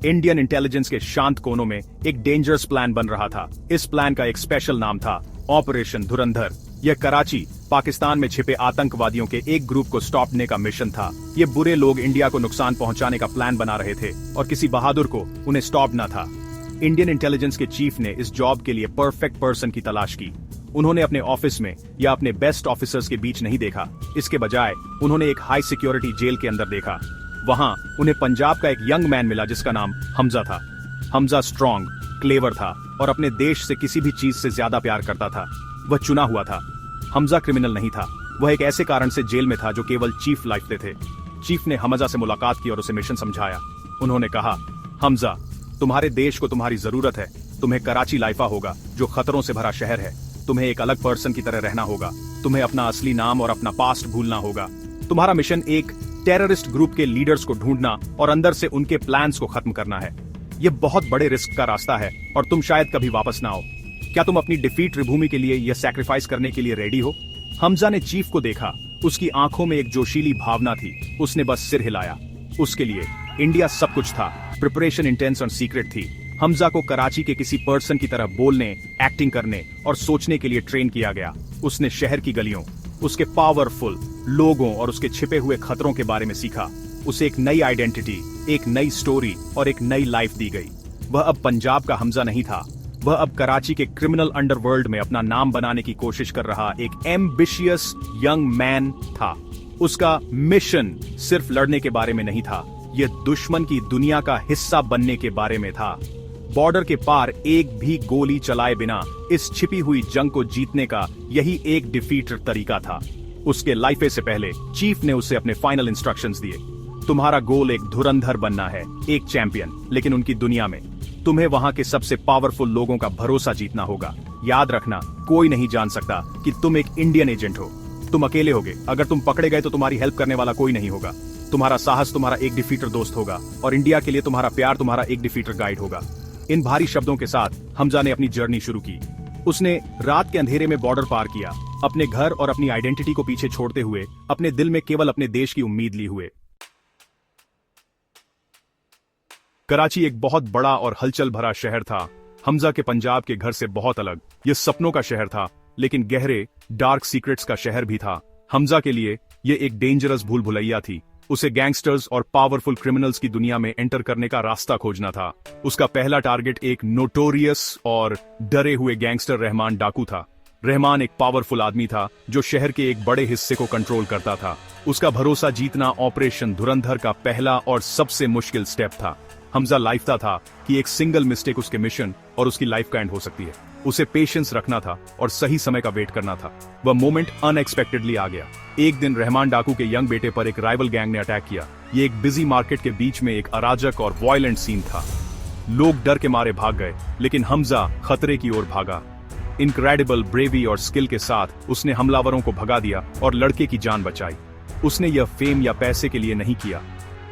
Indian intelligence के शांत कोनों में एक डेंजरस प्लान बन रहा था। इस प्लान का एक स्पेशल नाम था ऑपरेशन धुरंधर। यह कराची, पाकिस्तान में छिपे आतंकवादियों के एक ग्रुप को स्टॉपने का मिशन था। ये बुरे लोग इंडिया को नुकसान पहुंचाने का प्लान बना रहे थे और किसी बहादुर को उन्हें स्टॉप न था। इंडियन इंटेलिजेंस के चीफ ने इस जॉब के लिए परफेक्ट पर्सन की तलाश की। उन्होंने अपने ऑफिस में या अपने बेस्ट ऑफिसर्स के बीच नहीं देखा, इसके बजाय उन्होंने एक हाई सिक्योरिटी जेल के अंदर देखा। वहां उन्हें पंजाब का एक यंग मैन मिला जिसका नाम हमजा था। हमजा स्ट्रॉन्ग, क्लेवर था और अपने देश से किसी भी चीज से ज्यादा प्यार करता था। वह चुना हुआ था। हमजा क्रिमिनल नहीं था, वह एक ऐसे कारण से जेल में था जो केवल चीफ लाइफ थे। चीफ ने हमजा से मुलाकात की और उसे मिशन समझाया। उन्होंने कहा, हमजा, तुम्हारे देश को तुम्हारी जरूरत है। तुम्हें कराची लाइफा होगा जो खतरों से भरा शहर है। तुम्हें एक अलग पर्सन की तरह रहना होगा। तुम्हें अपना असली नाम और अपना पास्ट भूलना होगा। तुम्हारा मिशन एक टेररिस्ट ग्रुप के लीडर्स को ढूंढना और अंदर से उनके प्लान्स को खत्म करना है। यह बहुत बड़े रिस्क का रास्ता है और तुम शायद कभी वापस ना आओ। क्या तुम अपनी डिफीट रिभूमि के लिए यह सैक्रिफाइस करने के लिए रेडी हो? हमजा ने चीफ को देखा। उसकी आंखों में एक जोशीली भावना थी। उसने बस सिर हिलाया। उसके लिए इंडिया सब कुछ था। प्रिपरेशन इंटेंस और सीक्रेट थी। हमजा को कराची के किसी पर्सन की तरह बोलने, एक्टिंग करने और सोचने के लिए ट्रेन किया गया। उसने शहर की गलियों, उसके पावरफुल लोगों और उसके छिपे हुए खतरों के बारे में सीखा। उसे एक नई आइडेंटिटी, एक नई स्टोरी और एक नई लाइफ दी गई। वह अब पंजाब का हमजा नहीं था। वह अब कराची के क्रिमिनल अंडरवर्ल्ड में अपना नाम बनाने की कोशिश कर रहा एक एम्बिशियस यंग मैन था। उसका मिशन सिर्फ लड़ने के बारे में नहीं था, यह दुश्मन की दुनिया का हिस्सा बनने के बारे में था। बॉर्डर के पार एक भी गोली चलाए बिना इस छिपी हुई जंग को जीतने का यही एक डिफीट तरीका था। उसके लाइफे से पहले चीफ ने उसे अपने फाइनल इंस्ट्रक्शंस दिए। तुम्हारा गोल एक धुरंधर बनना है, एक चैंपियन, लेकिन उनकी दुनिया में। तुम्हें वहां के सबसे पावरफुल लोगों का भरोसा जीतना होगा। याद रखना, कोई नहीं जान सकता कि तुम एक इंडियन एजेंट हो। तुम अकेले होगे। अगर तुम पकड़े गए तो तुम्हारी हेल्प करने वाला कोई नहीं होगा। तुम्हारा साहस तुम्हारा एक डिफीटर दोस्त होगा और इंडिया के लिए तुम्हारा प्यार तुम्हारा एक डिफीटर गाइड होगा। इन भारी शब्दों के साथ हमजा ने अपनी जर्नी शुरू की। उसने रात के अंधेरे में बॉर्डर पार किया, अपने घर और अपनी आइडेंटिटी को पीछे छोड़ते हुए अपने दिल में केवल अपने देश की उम्मीद ली हुए। कराची एक बहुत बड़ा और हलचल भरा शहर था। हमजा के पंजाब के घर से बहुत अलग। यह सपनों का शहर था, लेकिन गहरे डार्क सीक्रेट्स का शहर भी था। हमजा के लिए यह एक डेंजरस भूल भुलैया थी। उसे गैंगस्टर्स और पावरफुल क्रिमिनल्स की दुनिया में एंटर करने का रास्ता खोजना था। उसका पहला टारगेट एक नोटोरियस और डरे हुए गैंगस्टर रहमान डाकू था। रहमान एक पावरफुल आदमी था जो शहर के एक बड़े हिस्से को कंट्रोल करता था। उसका भरोसा जीतना ऑपरेशन धुरंधर का पहला और सबसे मुश्किल स्टेप था। हमजा लाइफता था कि एक सिंगल मिस्टेक उसके मिशन और उसकी लाइफ का एंड हो सकती है। उसे पेशेंस रखना था और सही समय का वेट करना था। वह मोमेंट अनएक्सपेक्टेडली आ गया। एक दिन रहमान डाकू के यंग बेटे पर एक राइवल गैंग ने अटैक किया। ये एक बिजी मार्केट के बीच में एक अराजक और वायलेंट सीन था। लोग डर के मारे भाग गए, लेकिन हमजा खतरे की ओर भागा। इनक्रेडिबल ब्रेवी और स्किल के साथ उसने हमलावरों को भगा दिया और लड़के की जान बचाई। उसने यह फेम या पैसे के लिए नहीं किया।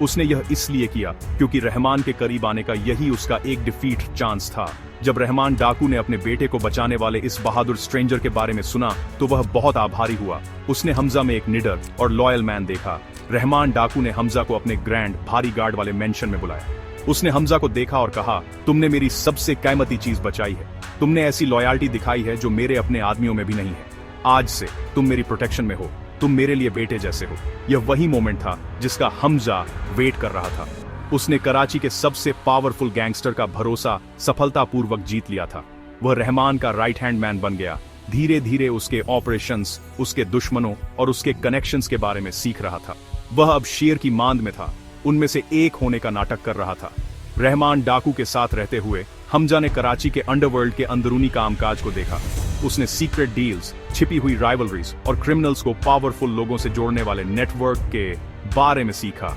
उसने यह इसलिए किया क्योंकि रहमान के करीब आने का यही उसका एक डिफीट चांस था। जब रहमान डाकू ने अपने बेटे को बचाने वाले इस बहादुर स्ट्रेंजर के बारे में सुना तो वह बहुत आभारी हुआ। उसने हमजा में एक निडर और लॉयल मैन देखा। रहमान डाकू ने हमजा को अपने ग्रैंड भारी गार्ड वाले मेंशन में बुलाया। उसने हमजा को देखा और कहा, तुमने मेरी सबसे कीमती चीज बचाई है। तुमने ऐसी लॉयल्टी दिखाई है जो मेरे अपने आदमियों में भी नहीं है। आज से तुम मेरी प्रोटेक्शन में हो। तुम मेरे लिए बेटे जैसे हो। यह वही मोमेंट था जिसका हमजा वेट कर रहा था। उसने कराची के सबसे पावरफुल गैंगस्टर का भरोसा सफलतापूर्वक जीत लिया था। वह रहमान का राइट हैंड मैन बन गया। धीरे धीरे उसके ऑपरेशंस, उसके दुश्मनों और उसके कनेक्शंस के बारे में सीख रहा था। वह अब शेर की मांद में था, उनमें से एक होने का नाटक कर रहा था। रहमान डाकू के साथ रहते हुए हमजा ने कराची के अंडरवर्ल्ड के अंदरूनी कामकाज को देखा। उसने सीक्रेट डील्स, छिपी हुई राइवलरीज और क्रिमिनल्स को पावरफुल लोगों से जोड़ने वाले नेटवर्क के बारे में सीखा।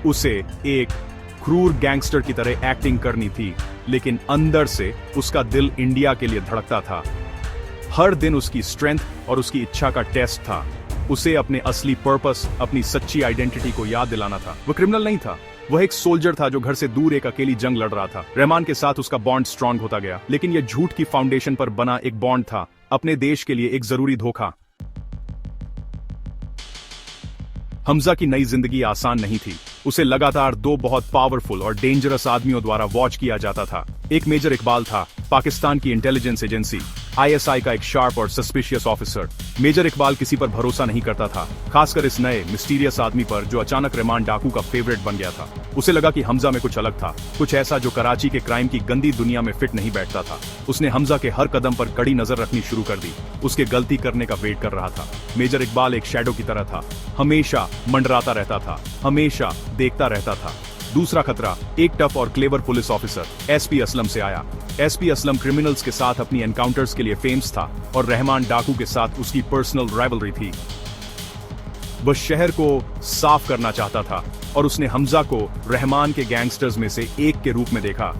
उसे एक क्रूर गैंगस्टर की तरह एक्टिंग करनी थी, लेकिन अंदर से उसका दिल इंडिया के लिए धड़कता था। हर दिन उसकी स्ट्रेंथ और उसकी इच्छा का टेस्ट था। उसे अपने असली पर्पस, अपनी सच्ची आइडेंटिटी को याद दिलाना था। वह क्रिमिनल नहीं था, वह एक सोल्जर था जो घर से दूर एक अकेली जंग लड़ रहा था। रहमान के साथ उसका बॉन्ड स्ट्रांग होता गया, लेकिन यह झूठ की फाउंडेशन पर बना एक बॉन्ड था, अपने देश के लिए एक जरूरी धोखा। हमजा की नई जिंदगी आसान नहीं थी। उसे लगातार दो बहुत पावरफुल और डेंजरस आदमियों द्वारा वॉच किया जाता था। एक मेजर इकबाल था, पाकिस्तान की इंटेलिजेंस एजेंसी ISI का एक शार्प और सस्पिशियस ऑफिसर। मेजर इकबाल किसी पर भरोसा नहीं करता था, खासकर इस नए मिस्टीरियस आदमी पर जो अचानक रहमान डाकू का फेवरेट बन गया था। उसे लगा कि हमजा में कुछ अलग था, कुछ ऐसा जो कराची के क्राइम की गंदी दुनिया में फिट नहीं बैठता था। उसने हमजा के हर कदम पर कड़ी नजर रखनी शुरू कर दी, उसके गलती करने का वेट कर रहा था। मेजर इकबाल एक शैडो की तरह था, हमेशा मंडराता रहता था, हमेशा देखता रहता था। दूसरा खतरा एक टफ और clever police officer SP Aslam से आया। SP असलम क्रिमिनल्स के साथ अपनी एनकाउंटर्स के लिए फेमस था और रहमान डाकू के साथ उसकी पर्सनल राइवलरी थी। वह शहर को साफ करना चाहता था और उसने हमजा को रहमान के गैंगस्टर्स में से एक के रूप में देखा।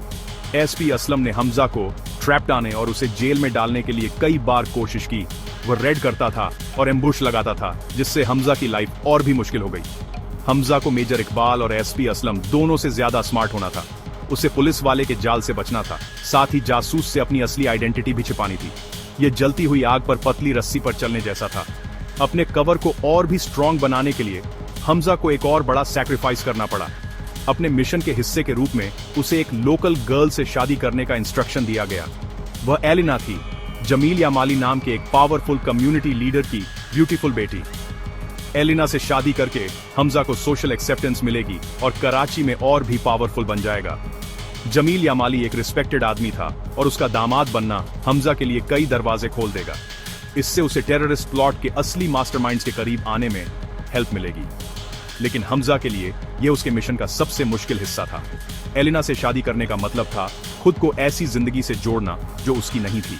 SP असलम ने हमजा को ट्रैप डालने और उसे जेल में डालने के लिए कई बार कोशिश की। वह रेड करता था और एम्बुश लगाता था, जिससे हमजा की लाइफ और भी मुश्किल हो गई। हमजा को मेजर इकबाल और SP असलम दोनों से ज्यादा स्मार्ट होना था। उसे पुलिस वाले के जाल से बचना था, साथ ही जासूस से अपनी असली आइडेंटिटी भी छिपानी थी। यह जलती हुई आग पर पतली रस्सी पर चलने जैसा था। अपने कवर को और भी स्ट्रॉन्ग बनाने के लिए हमजा को एक और बड़ा सैक्रिफाइस करना पड़ा। अपने मिशन के हिस्से के रूप में उसे एक लोकल गर्ल से शादी करने का इंस्ट्रक्शन दिया गया। वह एलिना थी, जमील यामाली नाम के एक पावरफुल कम्युनिटी लीडर की ब्यूटीफुल बेटी। एलिना से शादी करके हमजा को सोशल एक्सेप्टेंस मिलेगी और कराची में और भी पावरफुल बन जाएगा। जमील यामाली एक रिस्पेक्टेड आदमी था और उसका दामाद बनना हमजा के लिए कई दरवाजे खोल देगा। इससे उसे टेररिस्ट प्लॉट के असली मास्टरमाइंड्स के करीब आने में हेल्प मिलेगी। लेकिन हमजा के लिए यह उसके मिशन का सबसे मुश्किल हिस्सा था। एलिना से शादी करने का मतलब था खुद को ऐसी जिंदगी से जोड़ना जो उसकी नहीं थी।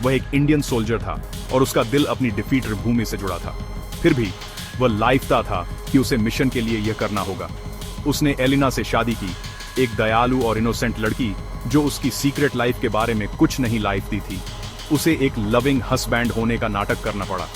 वह एक इंडियन सोल्जर था और उसका दिल अपनी डिफीटर भूमि से जुड़ा था। फिर भी वह लाइफता था कि उसे मिशन के लिए यह करना होगा। उसने एलिना से शादी की, एक दयालु और इनोसेंट लड़की जो उसकी सीक्रेट लाइफ के बारे में कुछ नहीं लाइफ दी थी। उसे एक लविंग हस्बैंड होने का नाटक करना पड़ा,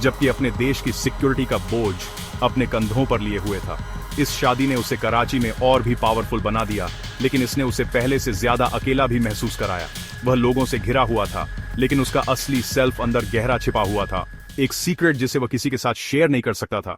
जबकि अपने देश की सिक्योरिटी का बोझ अपने कंधों पर लिए हुए था। इस शादी ने उसे कराची में और भी पावरफुल बना दिया, लेकिन इसने उसे पहले से ज्यादा अकेला भी महसूस कराया। वह लोगों से घिरा हुआ था, लेकिन उसका असली सेल्फ अंदर गहरा छिपा हुआ था, एक सीक्रेट जिसे वह किसी के साथ शेयर नहीं कर सकता था।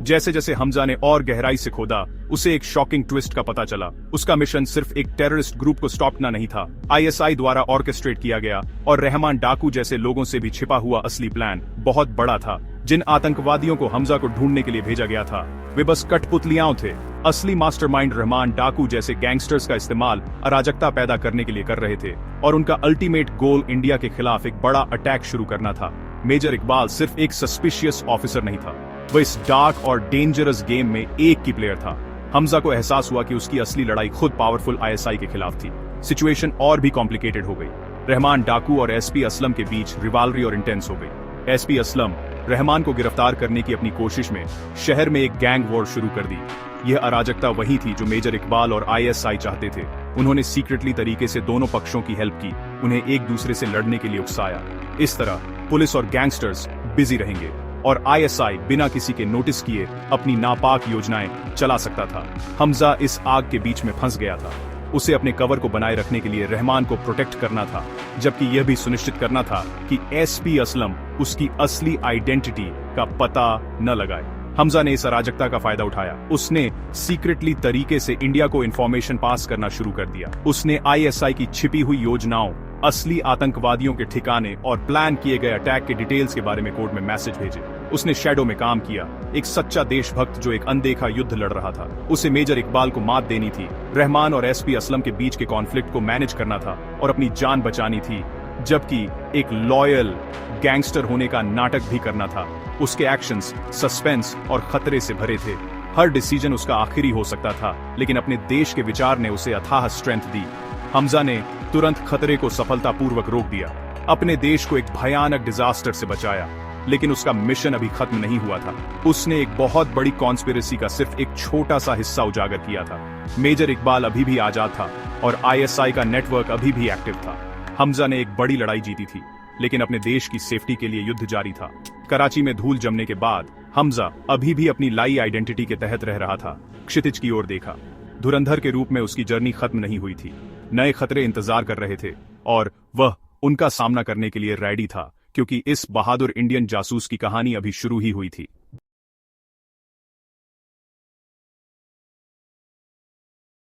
जैसे जैसे हमजा ने और गहराई से खोदा, उसे एक शॉकिंग ट्विस्ट का पता चला। उसका मिशन सिर्फ एक टेररिस्ट ग्रुप को स्टॉप करना नहीं था, ISI द्वारा ऑर्केस्ट्रेट किया गया और रहमान डाकू जैसे लोगों से भी छिपा हुआ असली प्लान बहुत बड़ा था। जिन आतंकवादियों को हमजा को ढूंढने के लिए भेजा गया था, वे बस कठपुतलियां थे। असली मास्टरमाइंड रहमान डाकू जैसे गैंगस्टर्स का इस्तेमाल अराजकता पैदा करने के लिए कर रहे थे और उनका अल्टीमेट गोल इंडिया के खिलाफ एक बड़ा अटैक शुरू करना था। मेजर इकबाल सिर्फ एक सस्पिशियस ऑफिसर नहीं था, वह इस डार्क और डेंजरस गेम में एक की प्लेयर था। हमजा को एहसास हुआ कि उसकी असली लड़ाई खुद पावरफुल ISI के खिलाफ थी। सिचुएशन और भी कॉम्प्लिकेटेड हो गई। रहमान डाकू और SP असलम के बीच रिवालरी और इंटेंस हो गई। SP असलम रहमान को गिरफ्तार करने की अपनी कोशिश में शहर में एक गैंग वॉर शुरू कर दी। यह अराजकता वही थी जो मेजर इकबाल और ISI चाहते थे। उन्होंने सीक्रेटली तरीके से दोनों पक्षों की हेल्प की, उन्हें एक दूसरे से लड़ने के लिए उकसाया। इस तरह पुलिस और गैंगस्टर्स बिजी रहेंगे और ISI बिना किसी के नोटिस किए अपनी नापाक योजनाएं चला सकता था। हमजा इस आग के बीच में फंस गया था। उसे अपने कवर को बनाए रखने के लिए रहमान को प्रोटेक्ट करना था, जबकि यह भी सुनिश्चित करना था कि SP असलम उसकी असली आइडेंटिटी का पता न लगाए। हमजा ने इस अराजकता का फायदा उठाया। उसने सीक्रेटली तरीके से इंडिया को इंफॉर्मेशन पास करना शुरू कर दिया। उसने ISI की छिपी हुई योजनाओं, असली आतंकवादियों के ठिकाने और प्लान किए गए अटैक के डिटेल्स के बारे में कोर्ट में मैसेज भेजे। उसने शैडो में काम किया, एक सच्चा देशभक्त जो एक अनदेखा युद्ध लड़ रहा था। उसे मेजर इकबाल को मात देनी थी, रहमान और SP असलम के बीच के कॉन्फ्लिक्ट को मैनेज करना था और अपनी जान बचानी थी, जबकि एक लॉयल गैंगस्टर होने का नाटक भी करना था। उसके एक्शंस सस्पेंस और खतरे से भरे थे। हर डिसीजन उसका आखिरी हो सकता था, लेकिन अपने देश के विचार ने उसे अथाह स्ट्रेंथ दी। हमजा ने तुरंत खतरे को सफलतापूर्वक रोक दिया, अपने देश को एक भयानक डिजास्टर से बचाया। लेकिन उसका मिशन अभी खत्म नहीं हुआ था। उसने एक बहुत बड़ी कॉन्स्पिरेसी का सिर्फ एक छोटा सा हिस्सा उजागर किया था। मेजर इकबाल अभी भी आजाद था और ISI का नेटवर्क अभी भी एक्टिव था। हमजा ने एक बड़ी लड़ाई जीती थी, लेकिन अपने देश की सेफ्टी के लिए युद्ध जारी था। कराची में धूल जमने के बाद हमजा अभी भी अपनी लाई आइडेंटिटी के तहत रह रहा था। क्षितिज की ओर देखा। धुरंधर के रूप में उसकी जर्नी खत्म नहीं हुई थी। नए खतरे इंतजार कर रहे थे और वह उनका सामना करने के लिए रेडी था, क्योंकि इस बहादुर इंडियन जासूस की कहानी अभी शुरू ही हुई थी।